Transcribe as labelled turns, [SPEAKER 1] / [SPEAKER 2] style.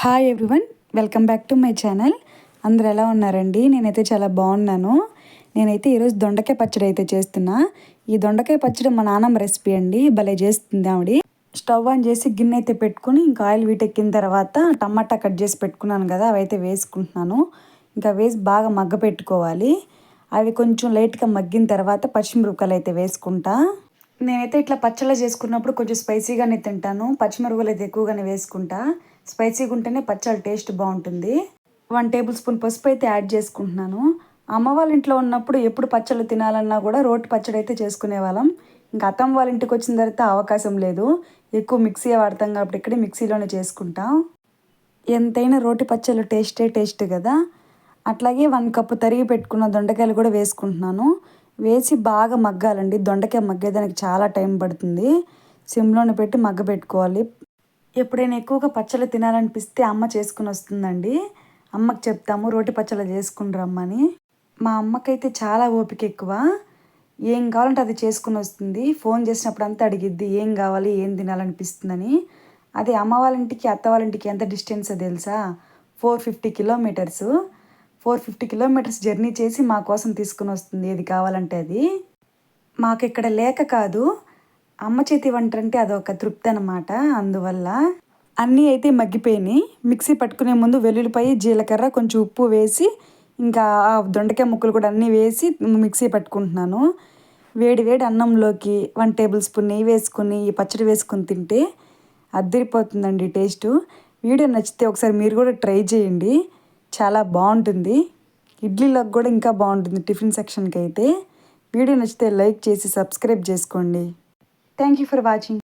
[SPEAKER 1] Hi everyone, welcome back to my channel. అందరు ఎలా ఉన్నారండి? నేనైతే చాలా బాగున్నాను. నేనైతే ఈరోజు దొండకాయ పచ్చడి అయితే చేస్తున్నా. ఈ దొండకాయ పచ్చడి మా నాన్నమ్మ రెసిపీ అండి, భలే చేస్తుంది ఆవిడ. స్టవ్ ఆన్ చేసి గిన్నె అయితే పెట్టుకుని ఇంకా ఆయిల్ వీటెక్కిన తర్వాత టమాటా కట్ చేసి పెట్టుకున్నాను కదా, అవి అయితే వేసుకుంటున్నాను. ఇంకా వేసి బాగా మగ్గ పెట్టుకోవాలి. అవి కొంచెం లైట్గా మగ్గిన తర్వాత పచ్చిమిరపకాయలు అయితే వేసుకుంటా. నేనైతే ఇట్లా పచ్చళ్ళు చేసుకున్నప్పుడు కొంచెం స్పైసీగానే తింటాను. పచ్చిమిరపకాయలు అయితే ఎక్కువగానే వేసుకుంటా. స్పైసీగా ఉంటేనే పచ్చడి టేస్ట్ బాగుంటుంది. 1 టేబుల్ స్పూన్ పసుపు అయితే యాడ్ చేసుకుంటున్నాను. అమ్మ వాళ్ళ ఇంట్లో ఉన్నప్పుడు ఎప్పుడు పచ్చళ్ళు తినాలన్నా కూడా రోటి పచ్చడి అయితే చేసుకునే వాళ్ళం. ఇంకా అత్తమ్మ వాళ్ళ ఇంటికి వచ్చిన తర్వాత అవకాశం లేదు. ఎక్కువ మిక్సీ వాడతాం కాబట్టి ఇక్కడ మిక్సీలోనే చేసుకుంటాం. ఎంతైనా రోటి పచ్చళ్ళు టేస్ట్ కదా. అట్లాగే 1 కప్పు తరిగి పెట్టుకున్న దొండకాయలు కూడా వేసుకుంటున్నాను. వేసి బాగా మగ్గాలండి. దొండకాయ మగ్గేదానికి చాలా టైం పడుతుంది. సిమ్లోనే పెట్టి మగ్గ పెట్టుకోవాలి. ఎప్పుడైనా ఎక్కువగా పచ్చళ్ళు తినాలనిపిస్తే అమ్మ చేసుకుని వస్తుందండి. అమ్మకి చెప్తాము రోటి పచ్చళ్ళు చేసుకుని రమ్మని. మా అమ్మకైతే చాలా ఓపిక ఎక్కువ. ఏం కావాలంటే అది చేసుకుని వస్తుంది. ఫోన్ చేసినప్పుడు అంతా అడిగిద్ది ఏం కావాలి, ఏం తినాలనిపిస్తుందని. అదే అమ్మ వాళ్ళ ఇంటికి అత్త వాళ్ళ ఇంటికి ఎంత డిస్టెన్సో తెలుసా? 450 కిలోమీటర్స్. 450 కిలోమీటర్స్ జర్నీ చేసి మా కోసం తీసుకుని వస్తుంది ఏది కావాలంటే అది. మాకు ఇక్కడ లేక కాదు, అమ్మ చేతి వంట అంటే అదొక తృప్తి అనమాట. అందువల్ల అన్నీ అయితే మగ్గిపోయినాయి. మిక్సీ పట్టుకునే ముందు వెల్లుల్లిపాయ, జీలకర్ర, కొంచెం ఉప్పు వేసి ఇంకా ఆ దొండకాయ ముక్కలు కూడా అన్నీ వేసి మిక్సీ పట్టుకుంటున్నాను. వేడి వేడి అన్నంలోకి 1 టేబుల్ స్పూన్ నెయ్యి వేసుకొని ఈ పచ్చడి వేసుకొని తింటే అద్దరిపోతుందండి టేస్టు. వీడియో నచ్చితే ఒకసారి మీరు కూడా ట్రై చేయండి, చాలా బాగుంటుంది. ఇడ్లీలోకి కూడా ఇంకా బాగుంటుంది టిఫిన్ సెక్షన్కి అయితే. వీడియో నచ్చితే లైక్ చేసి సబ్స్క్రైబ్ చేసుకోండి. Thank you for watching.